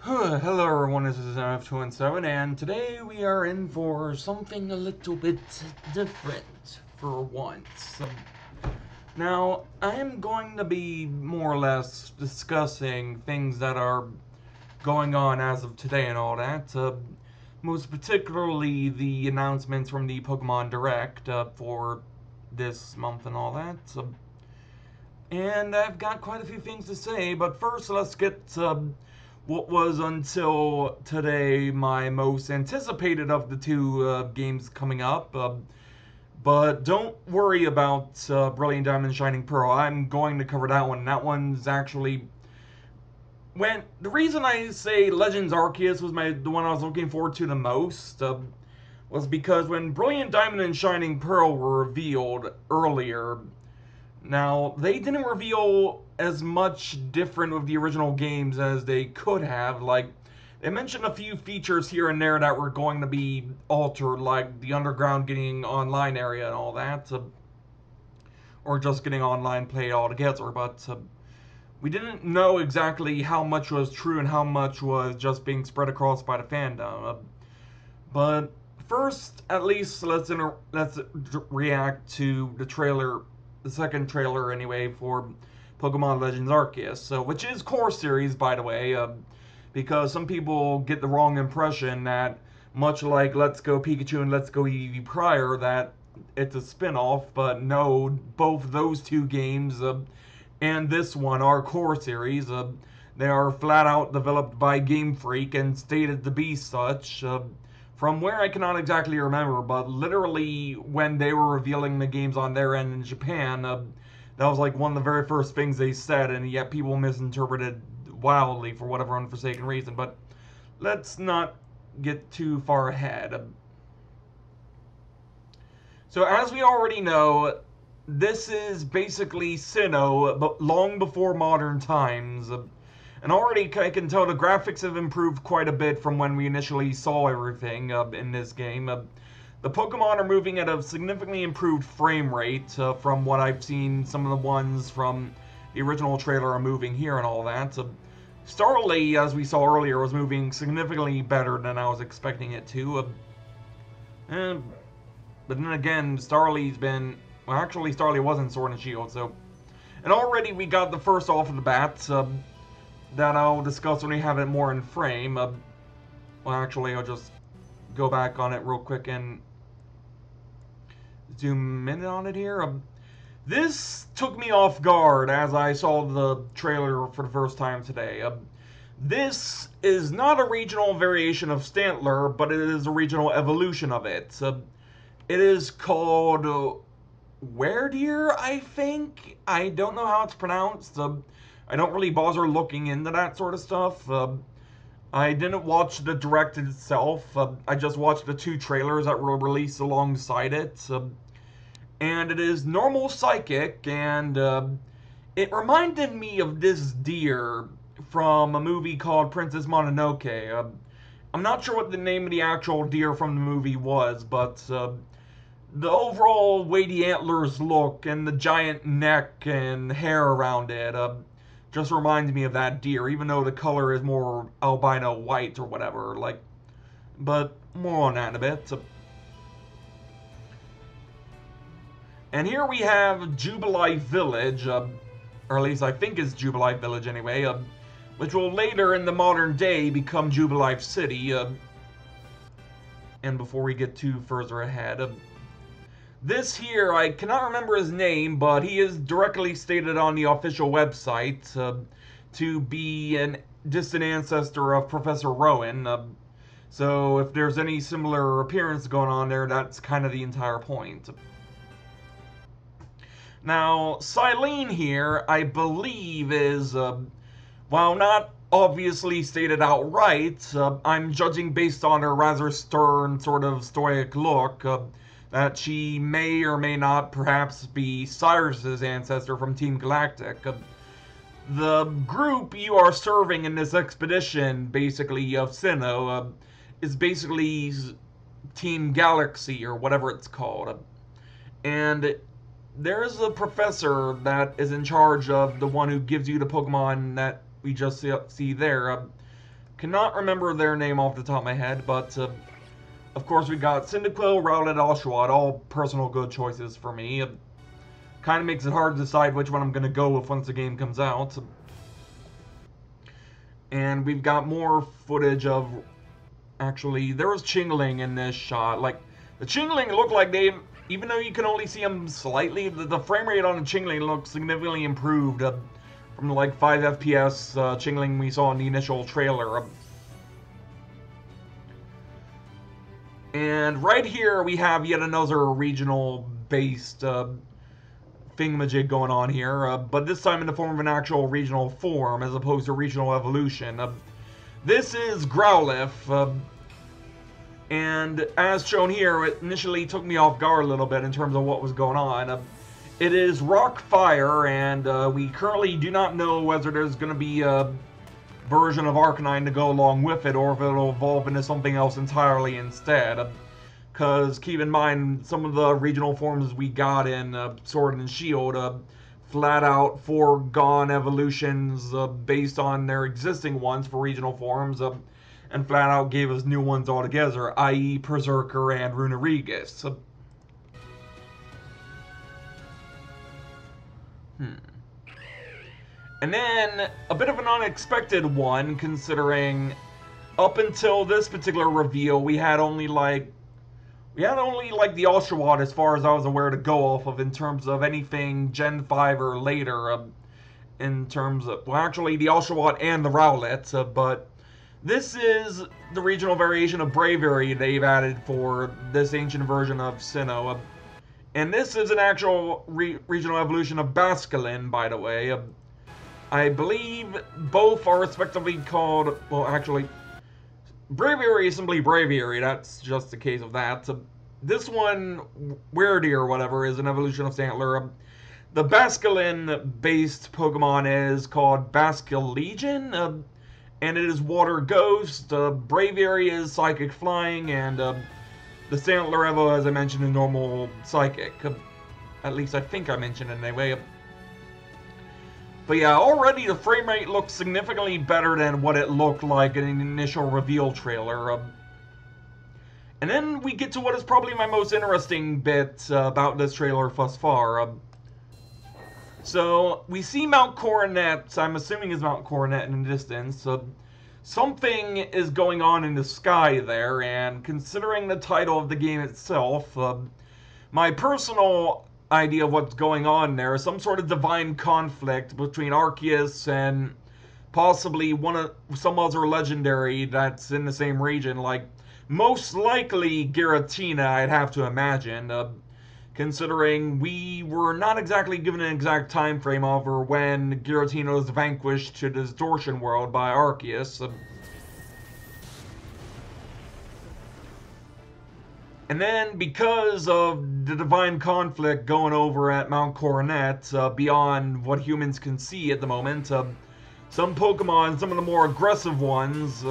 Hello everyone, this is MF217, and today we are in for something a little bit different for once. Now, I am going to be more or less discussing things that are going on as of today and all that. Most particularly the announcements from the Pokemon Direct for this month and all that. And I've got quite a few things to say, but first let's get what was until today my most anticipated of the two games coming up. But don't worry about Brilliant Diamond and Shining Pearl. I'm going to cover that one. That one's actually the reason I say Legends Arceus was the one I was looking forward to the most was because when Brilliant Diamond and Shining Pearl were revealed earlier, now, they didn't reveal as much different with the original games as they could have. Like, they mentioned a few features here and there that were going to be altered, like the underground getting online area and all that, or just getting online play altogether. But we didn't know exactly how much was true and how much was just being spread across by the fandom. But first, at least, let's react to the trailer, the second trailer anyway, for Pokemon Legends Arceus, which is core series, by the way, because some people get the wrong impression that, much like Let's Go Pikachu and Let's Go Eevee prior, that it's a spin-off, but no, both those two games and this one are core series. They are flat out developed by Game Freak and stated to be such. From where I cannot exactly remember, but literally when they were revealing the games on their end in Japan, that was like one of the very first things they said, and yet people misinterpreted wildly for whatever unforsaken reason. But let's not get too far ahead. So as we already know, this is basically Sinnoh, but long before modern times. And already I can tell the graphics have improved quite a bit from when we initially saw everything in this game. The Pokemon are moving at a significantly improved frame rate from what I've seen. Some of the ones from the original trailer are moving here and all that. Starly, as we saw earlier, was moving significantly better than I was expecting it to. But then again, Starly's been... Well, actually, Starly wasn't Sword and Shield, so... And already we got the first off of the bat. That I'll discuss when we have it more in frame. Well, actually, I'll just go back on it real quick and zoom in on it here. This took me off guard as I saw the trailer for the first time today. This is not a regional variation of Stantler, but it is a regional evolution of it. It is called Werdeer, I think? I don't know how it's pronounced. I don't really bother looking into that sort of stuff. I didn't watch the Direct itself. I just watched the two trailers that were released alongside it. And it is normal psychic, and it reminded me of this deer from a movie called Princess Mononoke. I'm not sure what the name of the actual deer from the movie was, but the overall way the antlers look and the giant neck and hair around it just reminds me of that deer, even though the color is more albino white or whatever. But more on that in a bit. And here we have Jubilife Village, or at least I think it's Jubilife Village anyway, which will later in the modern day become Jubilife City. And before we get too further ahead, this here, I cannot remember his name, but he is directly stated on the official website to be a distant ancestor of Professor Rowan. So if there's any similar appearance going on there, that's kind of the entire point. Now, Silene here, I believe, is, while not obviously stated outright, I'm judging based on her rather stern, sort of stoic look, that she may or may not perhaps be Cyrus's ancestor from Team Galactic. The group you are serving in this expedition, basically, of Sinnoh, is basically Team Galaxy, or whatever it's called. And there's a professor that is in charge of the one who gives you the Pokemon that we just see there. Cannot remember their name off the top of my head, but of course we got Cyndaquil, Rowlet, Oshawott, all personal good choices for me. Kind of makes it hard to decide which one I'm going to go with once the game comes out. And we've got more footage of... Actually, there was Chingling in this shot. Like, the Chingling looked like they... Even though you can only see them slightly, the frame rate on the Chingling looks significantly improved from the, like, 5 FPS Chingling we saw in the initial trailer. And right here, we have yet another regional-based thingamajig going on here, but this time in the form of an actual regional form as opposed to regional evolution. This is Growlithe, and as shown here, it initially took me off guard a little bit in terms of what was going on. It is Rock Fire, and we currently do not know whether there's going to be a version of Arcanine to go along with it, or if it'll evolve into something else entirely instead. Because, keep in mind, some of the regional forms we got in Sword and Shield flat out foregone evolutions based on their existing ones for regional forms, and flat out gave us new ones altogether, i.e. Berserker and Runerigus. And then, a bit of an unexpected one, considering up until this particular reveal, we had only like the Oshawott as far as I was aware to go off of in terms of anything Gen 5 or later, in terms of, well, actually the Oshawott and the Rowlet, but this is the regional variation of Braviary they've added for this ancient version of Sinnoh, and this is an actual regional evolution of Basculin, by the way. I believe both are respectively called, well, actually, Braviary is simply Braviary, that's just the case of that. This one, Weirdy or whatever, is an evolution of Stantler. The Basculin-based Pokemon is called Basculegion, and it is Water Ghost. Braviary is Psychic Flying, and the Stantler Evo, as I mentioned, is normal Psychic. At least I think I mentioned it anyway. But yeah, already the frame rate looks significantly better than what it looked like in the initial reveal trailer. And then we get to what is probably my most interesting bit about this trailer thus far. So, we see Mount Coronet, I'm assuming is Mount Coronet in the distance. Something is going on in the sky there, and considering the title of the game itself, my personal idea of what's going on there, some sort of divine conflict between Arceus and possibly some other legendary that's in the same region, like most likely Giratina, I'd have to imagine, considering we were not exactly given an exact time frame over when Giratina was vanquished to the Distortion World by Arceus. And then, because of the divine conflict going over at Mount Coronet, beyond what humans can see at the moment, some Pokemon, some of the more aggressive ones,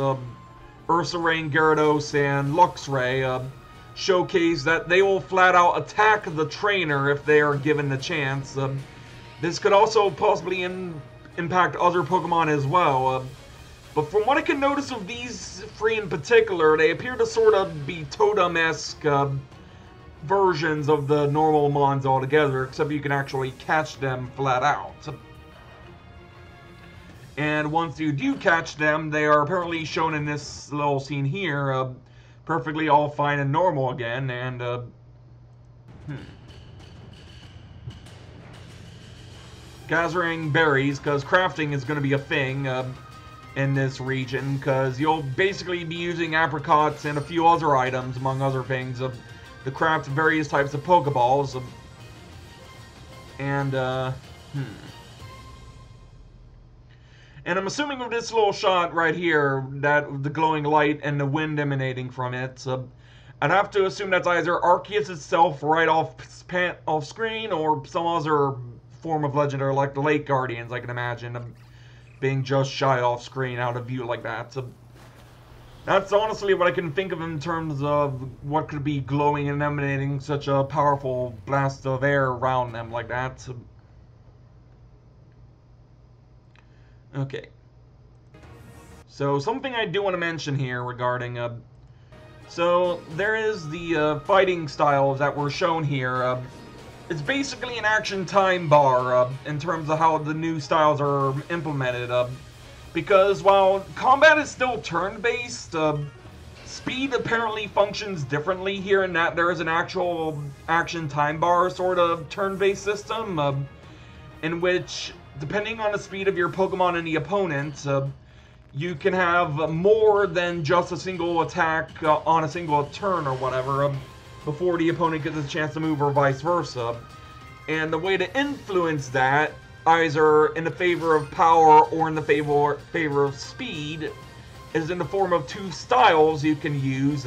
Ursaring, Gyarados, and Luxray, showcase that they will flat out attack the trainer if they are given the chance. This could also possibly impact other Pokemon as well. But from what I can notice of these three in particular, they appear to sort of be Totem-esque versions of the normal Mons altogether, except you can actually catch them flat out. And once you do catch them, they are apparently shown in this little scene here, perfectly all fine and normal again, and, gathering berries, because crafting is going to be a thing, in this region, because you'll basically be using apricots and a few other items, among other things, to craft various types of Pokeballs. And I'm assuming with this little shot right here, that the glowing light and the wind emanating from it, I'd have to assume that's either Arceus itself right off screen, or some other form of legendary, like the Lake Guardians, I can imagine, being just shy off screen out of view like that. So that's honestly what I can think of in terms of what could be glowing and emanating such a powerful blast of air around them like that. So, okay. So something I do want to mention here regarding so there is the fighting styles that were shown here. It's basically an action time bar in terms of how the new styles are implemented. Because while combat is still turn-based, speed apparently functions differently here in that there is an actual action time bar sort of turn-based system in which, depending on the speed of your Pokemon and the opponent, you can have more than just a single attack on a single turn or whatever before the opponent gets a chance to move, or vice versa. And the way to influence that, either in the favor of power or in the favor of speed, is in the form of two styles you can use,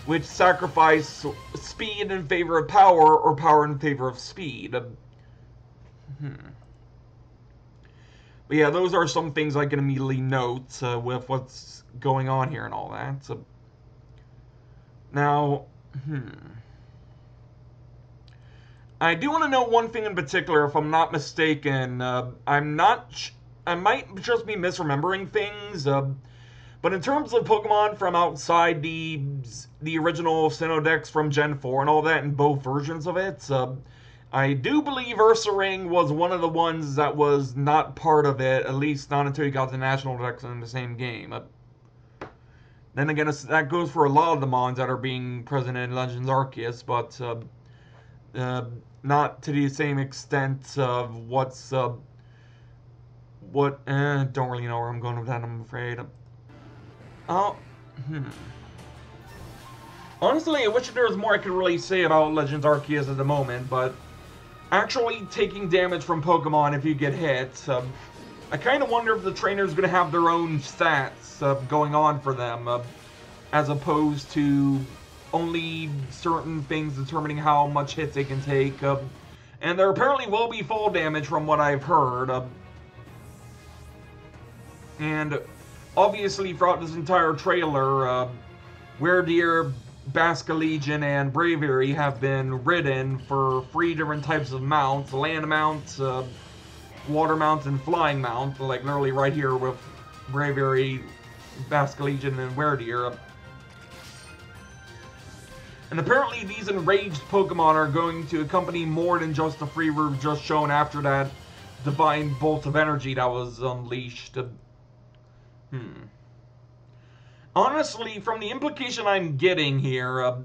which sacrifice speed in favor of power or power in favor of speed. But yeah, those are some things I can immediately note with what's going on here and all that. Now, I do want to know one thing in particular, if I'm not mistaken. I might just be misremembering things, but in terms of Pokemon from outside the original Sinnoh Dex from Gen 4 and all that, in both versions of it, I do believe Ursaring was one of the ones that was not part of it, at least not until you got the National Dex in the same game. Then again, that goes for a lot of the Mons that are being present in Legends Arceus, but not to the same extent of what's... don't really know where I'm going with that, I'm afraid. Honestly, I wish there was more I could really say about Legends Arceus at the moment, but actually taking damage from Pokemon if you get hit, I kind of wonder if the trainer's going to have their own stats going on for them, as opposed to only certain things determining how much hits they can take. And there apparently will be fall damage from what I've heard. And obviously throughout this entire trailer, Weirdeer, Basculegion, and Braviary have been ridden for 3 different types of mounts: land mounts, water mounts, and flying mounts, like literally right here with Braviary, Basculegion, and Weirdeer. And apparently these enraged Pokemon are going to accompany more than just the free route just shown after that divine bolt of energy that was unleashed. Honestly, from the implication I'm getting here,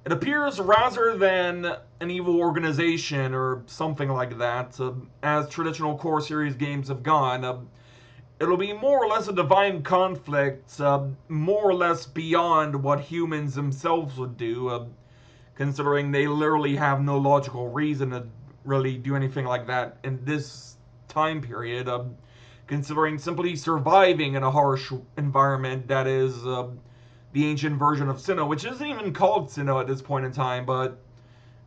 it appears rather than an evil organization or something like that, as traditional core series games have gone, it'll be more or less a divine conflict, more or less beyond what humans themselves would do, considering they literally have no logical reason to really do anything like that in this time period, considering simply surviving in a harsh environment that is the ancient version of Sinnoh, which isn't even called Sinnoh at this point in time, but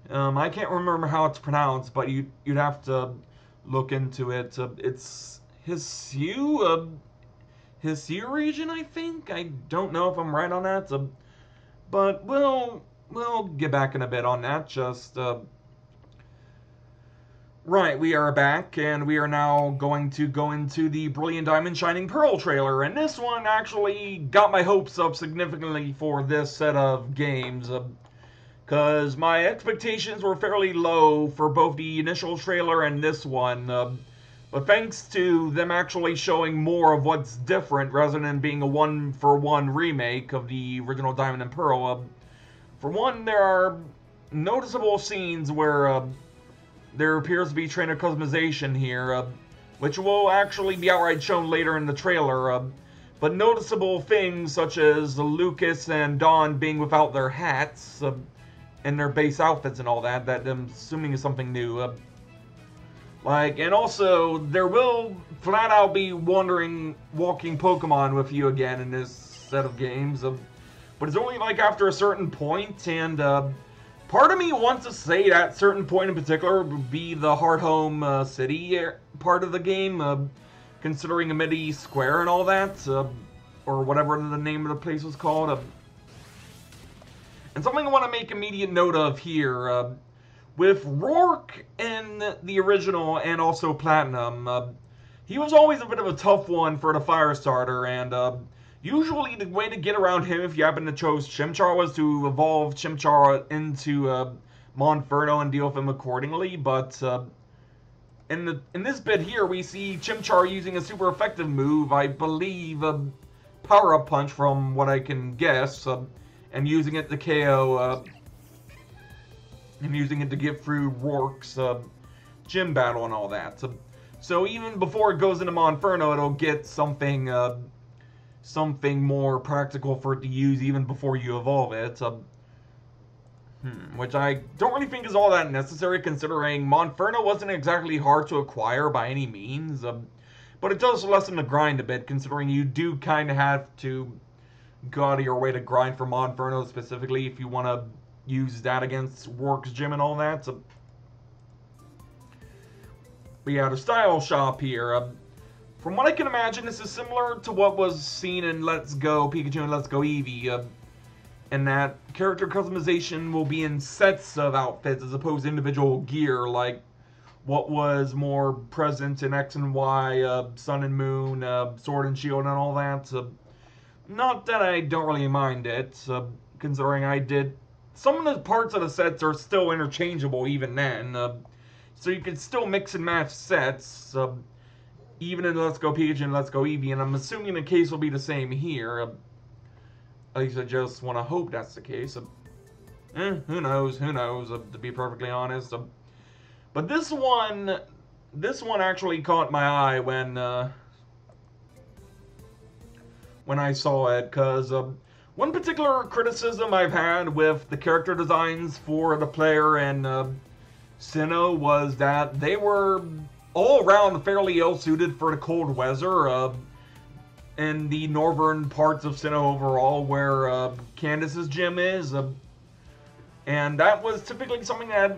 I can't remember how it's pronounced, but you'd have to look into it. It's Hiseu region, I think? I don't know if I'm right on that, but we'll get back in a bit on that. Just right, we are back, and we are now going to go into the Brilliant Diamond Shining Pearl trailer, and this one actually got my hopes up significantly for this set of games, because my expectations were fairly low for both the initial trailer and this one, but thanks to them actually showing more of what's different rather than being a one-for-one remake of the original Diamond and Pearl, for one, there are noticeable scenes where there appears to be trainer customization here, which will actually be outright shown later in the trailer, but noticeable things such as Lucas and Dawn being without their hats and their base outfits and all that I'm assuming is something new. And also, there will flat out be walking Pokemon with you again in this set of games, but it's only after a certain point, and part of me wants to say that certain point in particular would be the Hearthome City part of the game, considering Amity Square and all that, or whatever the name of the place was called. And something I want to make immediate note of here, with Rourke in the original and also Platinum, he was always a bit of a tough one for the fire starter, and usually the way to get around him if you happen to choose Chimchar was to evolve Chimchar into Monferno and deal with him accordingly, but in this bit here, we see Chimchar using a super effective move, I believe Power-Up Punch from what I can guess, and using it to KO, and using it to get through Rourke's gym battle and all that. So even before it goes into Monferno, it'll get something something more practical for it to use even before you evolve it. Which I don't really think is all that necessary, considering Monferno wasn't exactly hard to acquire by any means. But it does lessen the grind a bit, considering you do kind of have to go out of your way to grind for Monferno specifically if you want to use that against Rourke's gym and all that. But yeah, the style shop here. From what I can imagine, this is similar to what was seen in Let's Go Pikachu and Let's Go Eevee. And that character customization will be in sets of outfits as opposed to individual gear, like what was more present in X and Y, Sun and Moon, Sword and Shield, and all that. Not that I don't really mind it, considering I did. Some of the parts of the sets are still interchangeable even then, so you can still mix and match sets, even in Let's Go Pikachu and Let's Go Eevee, and I'm assuming the case will be the same here. At least I just want to hope that's the case. Who knows, to be perfectly honest. But this one actually caught my eye when I saw it, because one particular criticism I've had with the character designs for the player and Sinnoh was that they were all around fairly ill-suited for the cold weather. In the northern parts of Sinnoh overall, where Candace's gym is. And that was typically something that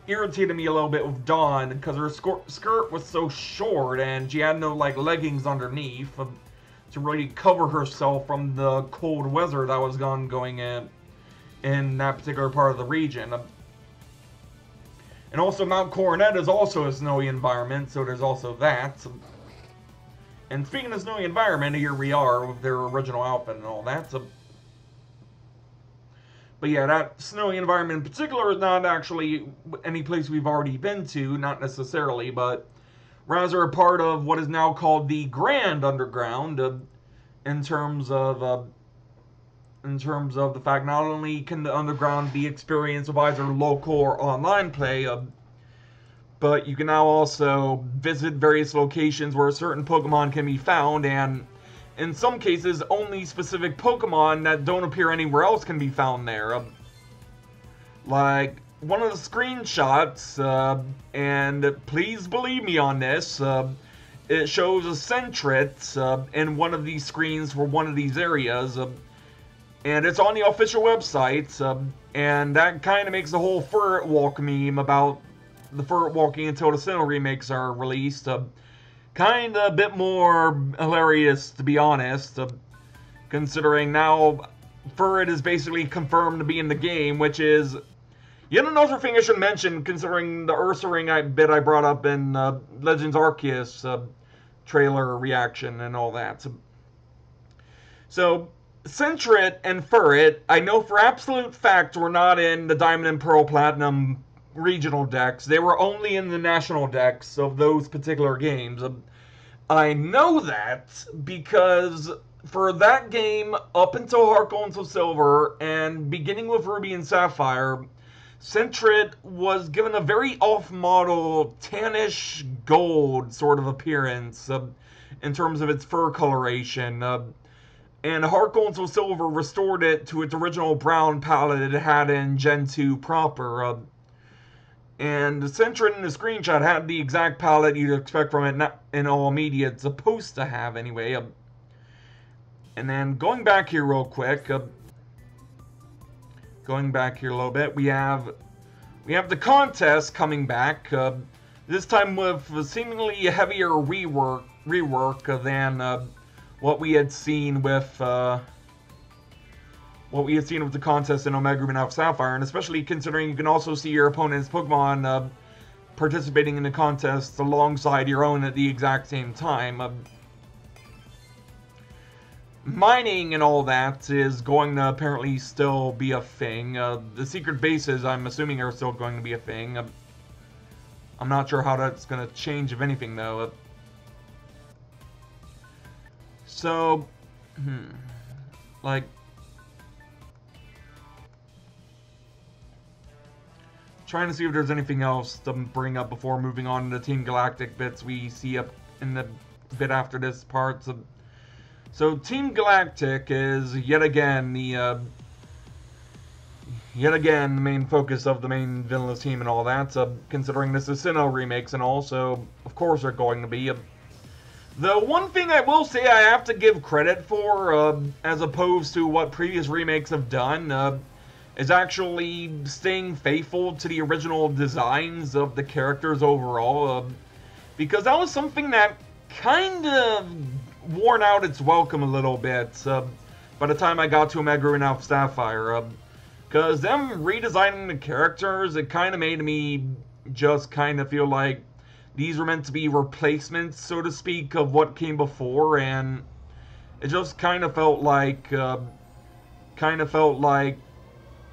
irritated me a little bit with Dawn, because her skirt was so short, and she had no, like, leggings underneath to really cover herself from the cold weather that was going in that particular part of the region. And also, Mount Coronet is also a snowy environment, so there's also that. And speaking of snowy environment, here we are with their original outfit and all that. But yeah, that snowy environment in particular is not actually any place we've already been to, not necessarily, but rather a part of what is now called the Grand Underground, in terms of the fact not only can the Underground be experienced with either local or online play, but you can now also visit various locations where certain Pokemon can be found, and in some cases, only specific Pokemon that don't appear anywhere else can be found there. Like, one of the screenshots, and please believe me on this, it shows a Sentret in one of these screens for one of these areas, and it's on the official website, and that kind of makes the whole Furret Walk meme about the Furret walking until the Sinnoh remakes are released kind of a bit more hilarious, to be honest, considering now Furret is basically confirmed to be in the game, which is yet another thing I should mention, considering the Ursaring bit I brought up in Legends Arceus trailer reaction and all that. So Sentret and Furret, I know for absolute fact, were not in the Diamond and Pearl Platinum regional decks. They were only in the national decks of those particular games. I know that because for that game, up until Heart Gold and Soul Silver, and beginning with Ruby and Sapphire, Sentret was given a very off-model, tannish gold sort of appearance in terms of its fur coloration. And Heart Gold and Soul Silver restored it to its original brown palette it had in Gen 2 proper. And the Sentret in the screenshot had the exact palette you'd expect from it in all media it's supposed to have anyway. And then going back here real quick, going back here a little bit, we have the contest coming back. This time with a seemingly heavier rework than what we had seen with the contest in Omega Ruby and Alpha Sapphire, and especially considering you can also see your opponent's Pokemon participating in the contest alongside your own at the exact same time. Mining and all that is going to apparently still be a thing. The secret bases, I'm assuming, are still going to be a thing. I'm not sure how that's going to change, if anything, though. So, like, trying to see if there's anything else to bring up before moving on to the Team Galactic bits we see up in the bit after this part. So Team Galactic is yet again the main focus of the main villainous team and all that. Considering this is Sinnoh remakes and all, so of course they're going to be. The one thing I will say I have to give credit for, as opposed to what previous remakes have done, is actually staying faithful to the original designs of the characters overall, because that was something that kind of worn out its welcome a little bit by the time I got to Omega and Alpha Sapphire, because them redesigning the characters, it kind of made me just kind of feel like these were meant to be replacements, so to speak, of what came before, and it just kind of felt like it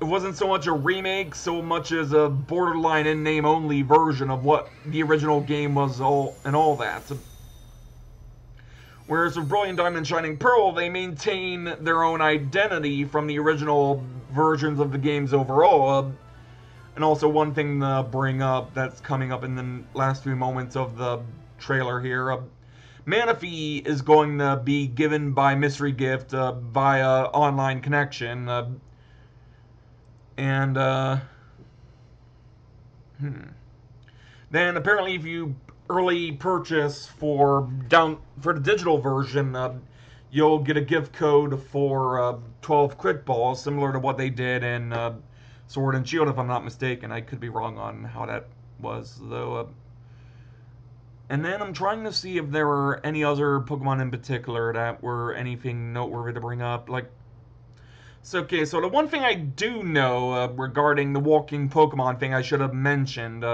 wasn't so much a remake, so much as a borderline in-name only version of what the original game was all that. Whereas with Brilliant Diamond and Shining Pearl, they maintain their own identity from the original versions of the games overall. And also one thing to bring up that's coming up in the last few moments of the trailer here. Manaphy is going to be given by Mystery Gift via online connection. Then apparently if you early purchase for the digital version, you'll get a gift code for 12 crit balls, similar to what they did in Sword and Shield, if I'm not mistaken. I could be wrong on how that was, though. And then I'm trying to see if there were any other Pokemon in particular that were anything noteworthy to bring up. So the one thing I do know regarding the walking Pokemon thing I should have mentioned,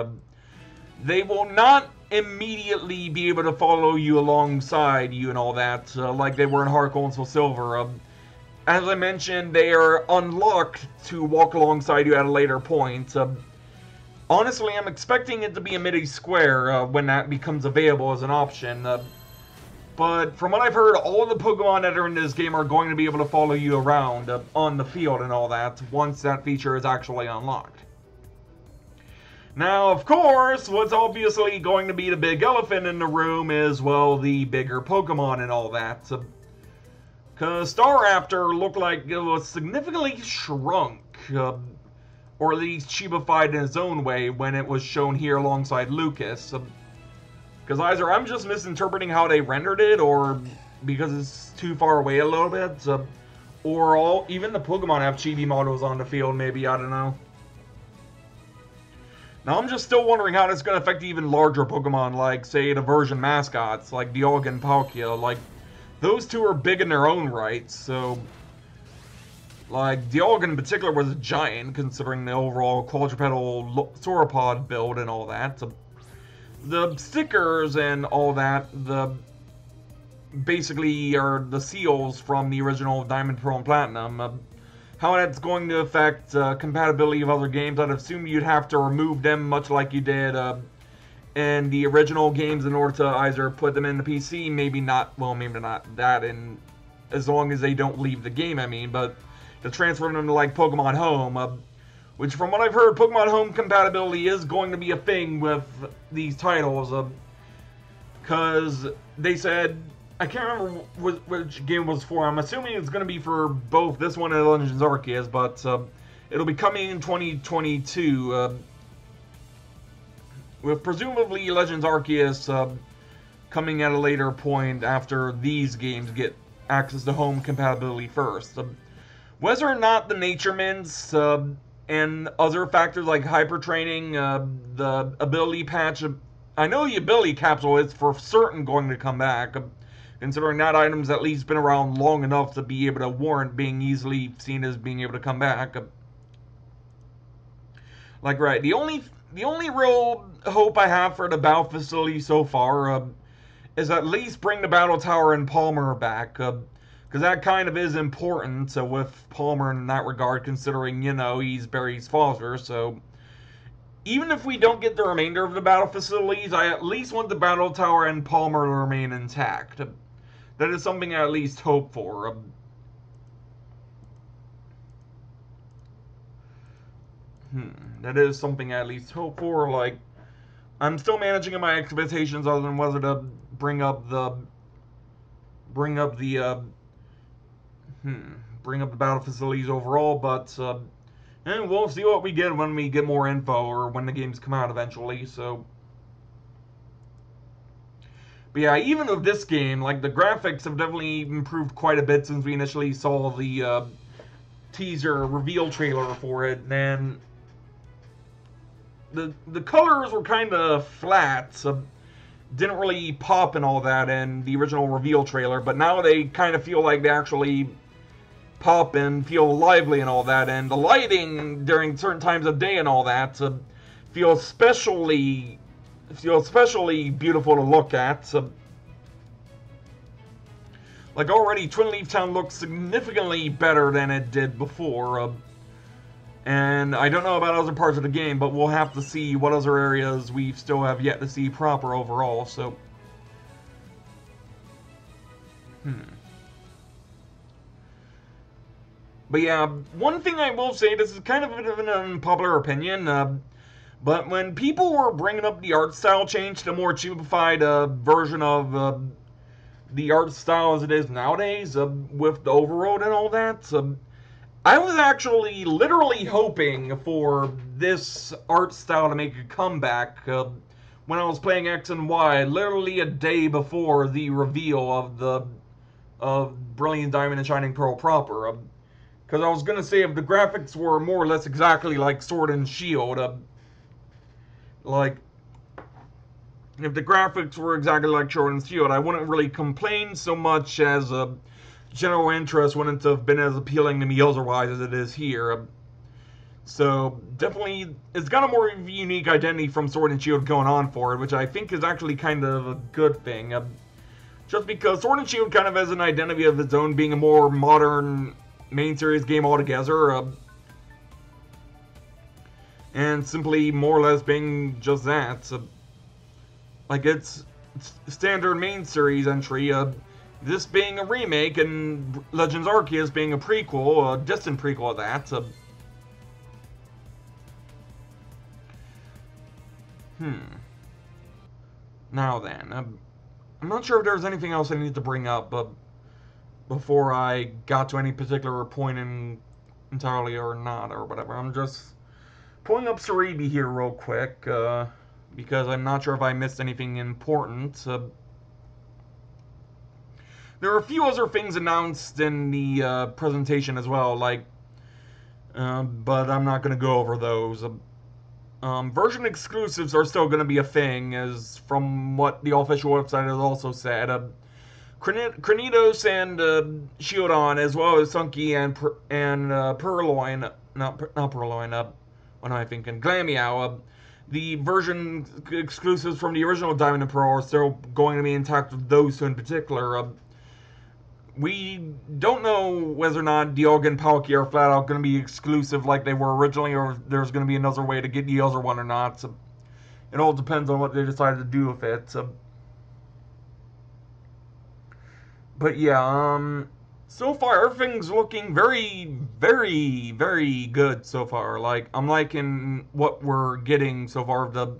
they will not immediately be able to follow you alongside you and all that, like they were in Heart Gold and Soul Silver. As I mentioned, they are unlocked to walk alongside you at a later point. Honestly, I'm expecting it to be a midi square when that becomes available as an option. But from what I've heard, all of the Pokemon that are in this game are going to be able to follow you around on the field and all that once that feature is actually unlocked. Now, of course, what's obviously going to be the big elephant in the room is, well, the bigger Pokemon and all that. Because Staraptor looked like it was significantly shrunk, or at least cheapified in its own way when it was shown here alongside Lucas. Because either I'm just misinterpreting how they rendered it, or because it's too far away a little bit, or even the Pokemon have chibi models on the field, maybe, I don't know. Now, I'm just still wondering how that's going to affect even larger Pokemon, like, say, the version mascots, like Dialga and Palkia. Like, those two are big in their own right, so... Like, Dialga in particular was a giant, considering the overall quadrupedal sauropod build and all that. So, the stickers and all that, basically are the seals from the original Diamond, Pearl, and Platinum. How that's going to affect compatibility of other games, I'd assume you'd have to remove them much like you did in the original games in order to either put them in the PC, maybe not that, in as long as they don't leave the game, I mean, but to transfer them to like Pokemon Home, which from what I've heard, Pokemon Home compatibility is going to be a thing with these titles, because they said, I can't remember which game it was for. I'm assuming it's going to be for both this one and Legends Arceus, but it'll be coming in 2022, with presumably Legends Arceus coming at a later point after these games get access to home compatibility first. Whether or not the Nature Mints and other factors like hyper training, the ability patch, I know the ability capsule is for certain going to come back, considering that item's at least been around long enough to be able to warrant being easily seen as being able to come back. Like, right, the only the only real hope I have for the battle facility so far is at least bring the battle tower and Palmer back, because that kind of is important with Palmer in that regard, considering, you know, he's Barry's father. So even if we don't get the remainder of the battle facilities, I at least want the battle tower and Palmer to remain intact. That is something I at least hope for. That is something I at least hope for. Like, I'm still managing my expectations other than whether to bring up the battle facilities overall, but and we'll see what we get when we get more info or when the games come out eventually. So, but yeah, even with this game, like, the graphics have definitely improved quite a bit since we initially saw the teaser reveal trailer for it. And the colors were kind of flat, so didn't really pop and all that in the original reveal trailer, but now they kind of feel like they actually pop and feel lively and all that, and the lighting during certain times of day and all that feels especially beautiful to look at. Like, already Twin Leaf Town looks significantly better than it did before. And I don't know about other parts of the game, but we'll have to see what other areas we still have yet to see proper overall, so... But yeah, one thing I will say, this is kind of a bit of an unpopular opinion, but when people were bringing up the art style change to a more cheapified version of the art style as it is nowadays, with the overroad and all that, I was actually literally hoping for this art style to make a comeback when I was playing X and Y, literally a day before the reveal of Brilliant Diamond and Shining Pearl proper. Because I was going to say, if the graphics were more or less exactly like Sword and Shield, like, if the graphics were exactly like Sword and Shield, I wouldn't really complain so much as general interest wouldn't have been as appealing to me otherwise as it is here. So definitely, it's got a more unique identity from Sword and Shield going on for it, which I think is actually kind of a good thing. Just because Sword and Shield kind of has an identity of its own, being a more modern main series game altogether, and simply more or less being just that. Like, it's standard main series entry, this being a remake, and Legends Arceus being a prequel, a distant prequel of that. Now then, I'm not sure if there's anything else I need to bring up before I got to any particular point entirely or not, or whatever. I'm just pulling up Cerebi here real quick, because I'm not sure if I missed anything important. There are a few other things announced in the presentation as well, like, but I'm not going to go over those. Version exclusives are still going to be a thing, as from what the official website has also said. Cranidos and Shieldon, as well as Sunky and Purloin, not Purloin, what am I thinking? Glameow. The version exclusives from the original Diamond and Pearl are still going to be intact with those two in particular. We don't know whether or not Dialga and Palkia are flat out going to be exclusive like they were originally, or if there's going to be another way to get the other one or not. So it all depends on what they decide to do with it. But yeah, so far everything's looking very, very, very good so far. Like, I'm liking what we're getting so far of the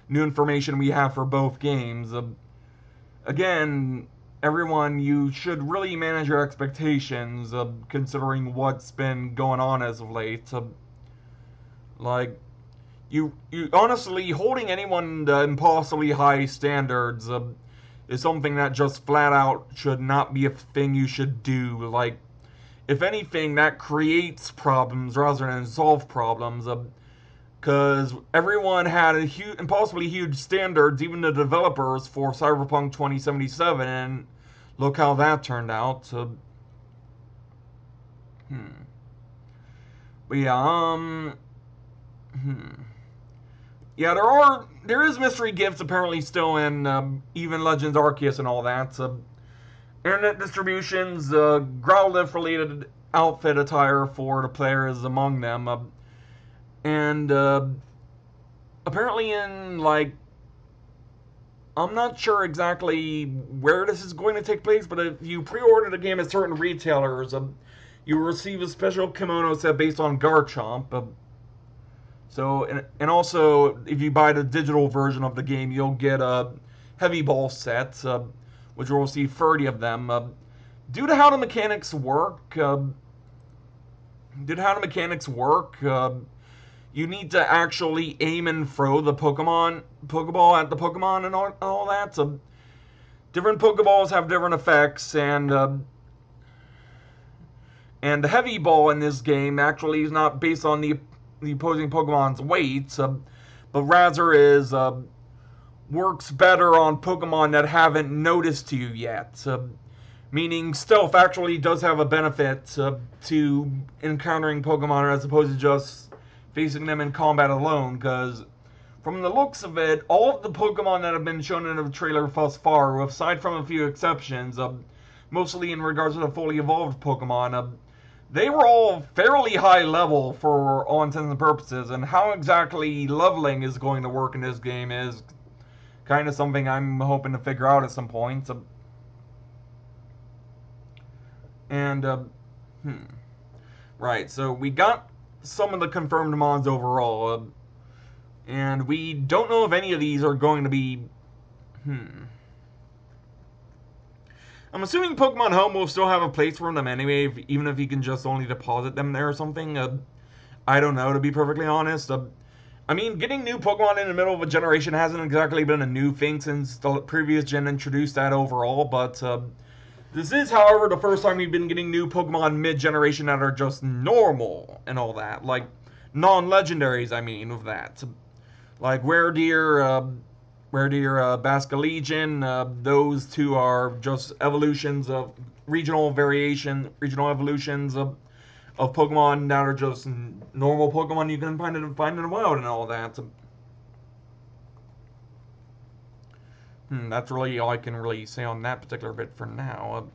new information we have for both games. Again, everyone, you should really manage your expectations, considering what's been going on as of late. Like, you honestly, holding anyone to impossibly high standards is something that just flat out should not be a thing you should do. Like, if anything, that creates problems rather than solve problems. Because everyone had impossibly huge standards, even the developers, for Cyberpunk 2077, and look how that turned out. But yeah, yeah, there is mystery gifts apparently still in even Legends Arceus and all that. Internet distributions, Growlithe related outfit attire for the player is among them, and apparently in like, I'm not sure exactly where this is going to take place, but if you pre-order the game at certain retailers, you will receive a special kimono set based on Garchomp. So, and also, if you buy the digital version of the game, you'll get a heavy ball set, which will receive 30 of them. Due to how the mechanics work, you need to actually aim and throw the Pokeball at the Pokemon and all that. So, different Pokeballs have different effects, and the heavy ball in this game actually is not based on the opposing Pokemon's weight, but rather is works better on Pokemon that haven't noticed you yet. Meaning stealth actually does have a benefit to encountering Pokemon as opposed to just facing them in combat alone, because from the looks of it, all of the Pokemon that have been shown in the trailer thus far, aside from a few exceptions, mostly in regards to the fully evolved Pokemon, they were all fairly high level for all intents and purposes, and how exactly leveling is going to work in this game is kind of something I'm hoping to figure out at some point. Right, so we got some of the confirmed mods overall, and we don't know if any of these are going to be, I'm assuming Pokemon Home will still have a place for them anyway, even if you can just only deposit them there or something. I don't know, to be perfectly honest. I mean, getting new Pokemon in the middle of a generation hasn't exactly been a new thing since the previous gen introduced that overall, but this is, however, the first time we've been getting new Pokemon mid-generation that are just normal and all that. Like, non-legendaries, I mean, of that. Like Weredeer, Basculegion, those two are just evolutions of regional evolutions of Pokemon that are just normal Pokemon you can find in the wild and all that. That's really all I can really say on that particular bit for now.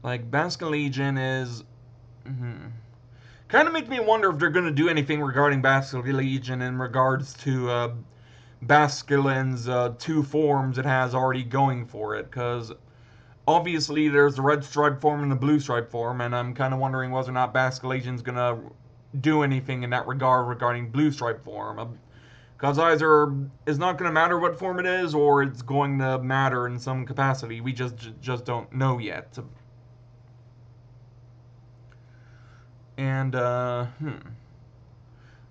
Like, Basculegion is... kind of makes me wonder if they're going to do anything regarding Basculegion in regards to Basculin's two forms it has already going for it, because obviously there's the red stripe form and the blue stripe form, and I'm kind of wondering whether or not Basculegion's going to do anything in that regard regarding blue stripe form. Because either it's not going to matter what form it is, or it's going to matter in some capacity. We just don't know yet. And,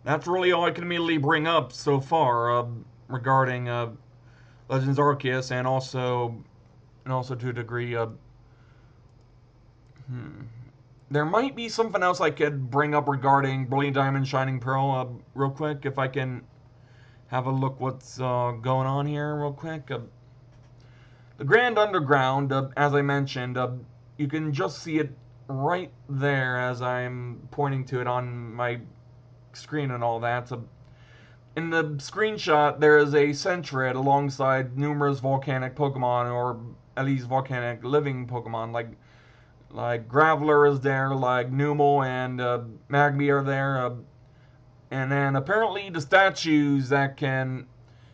that's really all I can immediately bring up so far regarding Legends Arceus, and also to a degree, there might be something else I could bring up regarding Brilliant Diamond, Shining Pearl, real quick, if I can have a look what's going on here real quick. The Grand Underground, as I mentioned, you can just see it right there as I'm pointing to it on my screen and all that. In the screenshot, there is a Sentret alongside numerous volcanic Pokemon, or at least volcanic living Pokemon, like Graveler is there, like Numel and Magby are there, and then apparently the statues that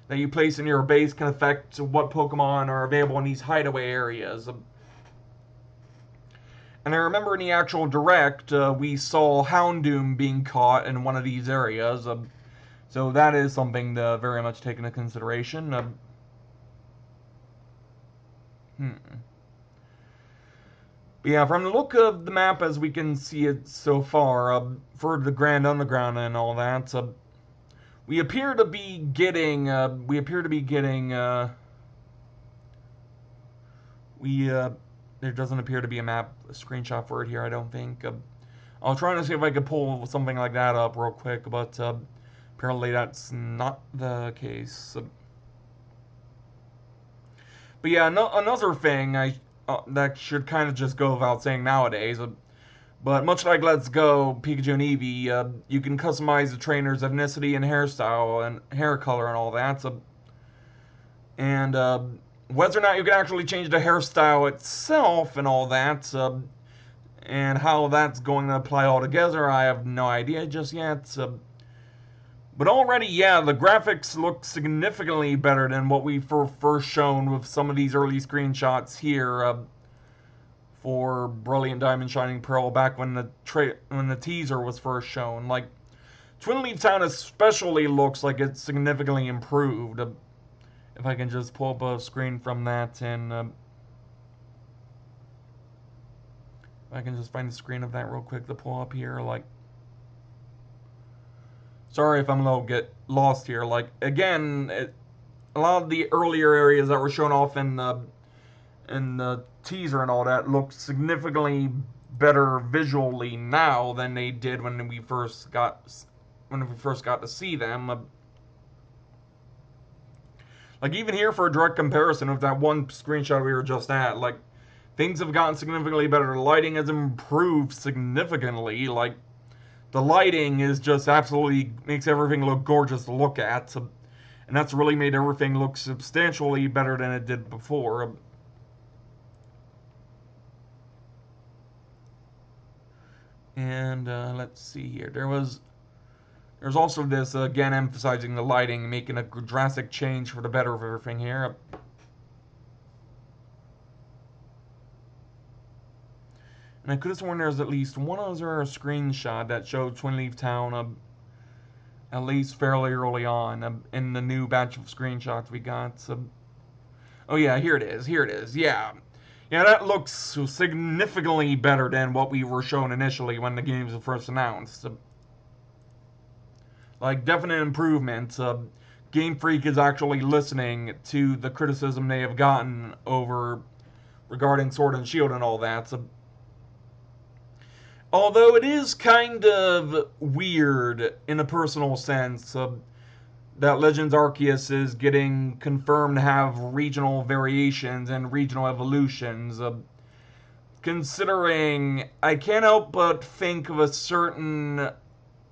you place in your base can affect what Pokemon are available in these hideaway areas. And I remember in the actual direct, we saw Houndoom being caught in one of these areas. So that is something to very much take into consideration. But yeah, from the look of the map as we can see it so far, for the Grand Underground and all that, we appear to be getting, there doesn't appear to be a map screenshot for it here, I don't think. I'll try to see if I could pull something like that up real quick, but apparently that's not the case. But yeah, another thing that should kind of just go without saying nowadays, But much like Let's Go, Pikachu and Eevee, you can customize the trainer's ethnicity and hairstyle and hair color and all that. So, and whether or not you can actually change the hairstyle itself and all that, and how that's going to apply all together, I have no idea just yet. But already, yeah, the graphics look significantly better than what we were first shown with some of these early screenshots here for Brilliant Diamond Shining Pearl back when the teaser was first shown. Like, Twin Leaf Town especially looks like it's significantly improved. If I can just pull up a screen from that, and I can just find the screen of that real quick to pull up here. Like, sorry if I'm a little get lost here. Like, again, a lot of the earlier areas that were shown off in the teaser and all that look significantly better visually now than they did when we first got to see them. Like, even here, for a direct comparison of that one screenshot we were just at, like, things have gotten significantly better. The lighting has improved significantly. Like, the lighting is just absolutely makes everything look gorgeous to look at. So, and that's really made everything look substantially better than it did before. And let's see here. There's also this, again, emphasizing the lighting, making a drastic change for the better of everything here. And I could have sworn there's at least one other screenshot that showed Twin Leaf Town at least fairly early on in the new batch of screenshots we got. So, oh yeah, here it is. Yeah. Yeah, that looks significantly better than what we were shown initially when the games were first announced. Like, definite improvement. Game Freak is actually listening to the criticism they have gotten over regarding Sword and Shield and all that. So, although it is kind of weird in a personal sense that Legends Arceus is getting confirmed to have regional variations and regional evolutions. Considering I can't help but think of a certain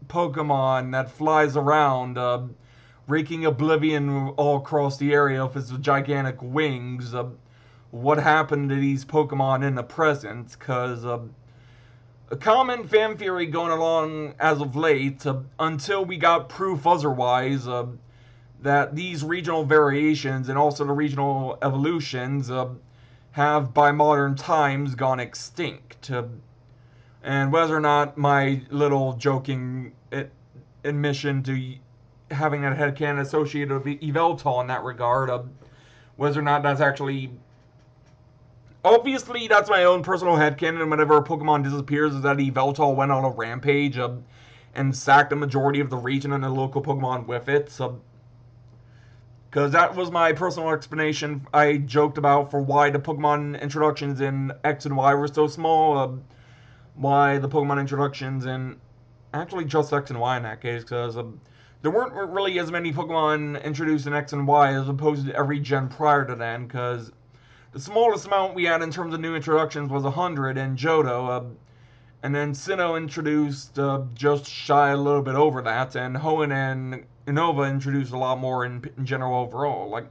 Pokemon that flies around, raking oblivion all across the area with its gigantic wings. What happened to these Pokemon in the present? Because a common fan theory going along as of late, until we got proof otherwise, that these regional variations and also the regional evolutions have, by modern times, gone extinct. And whether or not my little joking admission to having that headcanon associated with Yveltal in that regard, whether or not that's actually... Obviously, that's my own personal headcanon. Whenever a Pokemon disappears, is that Yveltal went on a rampage and sacked a majority of the region and the local Pokemon with it. Because that was my personal explanation I joked about for why the Pokemon introductions in X and Y were so small. Why the Pokemon introductions in... Actually, just X and Y in that case, because there weren't really as many Pokemon introduced in X and Y as opposed to every gen prior to then, because the smallest amount we had in terms of new introductions was 100 in Johto, and then Sinnoh introduced just shy a little bit over that, and Hoenn and Unova introduced a lot more in general overall. Like,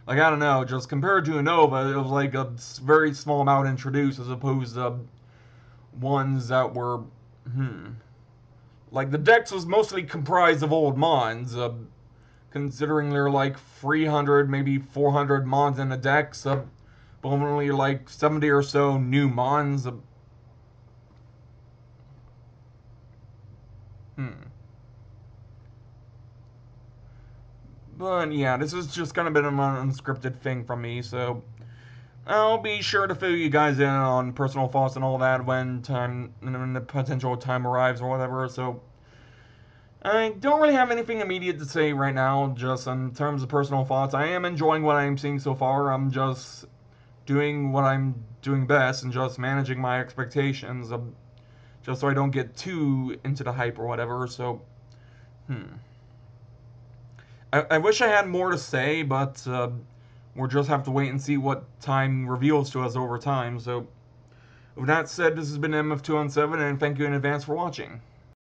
I don't know, just compared to Unova, it was like a very small amount introduced as opposed to ones that were, like, the Dex was mostly comprised of old Mons, considering there are like 300, maybe 400 Mons in the Dex, but only like 70 or so new Mons. But yeah, this has just kind of been an unscripted thing from me, so I'll be sure to fill you guys in on personal thoughts and all that when the potential time arrives or whatever. So I don't really have anything immediate to say right now, just in terms of personal thoughts. I am enjoying what I'm seeing so far. I'm just doing what I'm doing best and just managing my expectations, just so I don't get too into the hype or whatever. So, I wish I had more to say, but we'll just have to wait and see what time reveals to us over time. So, With that said, this has been MF217, and thank you in advance for watching.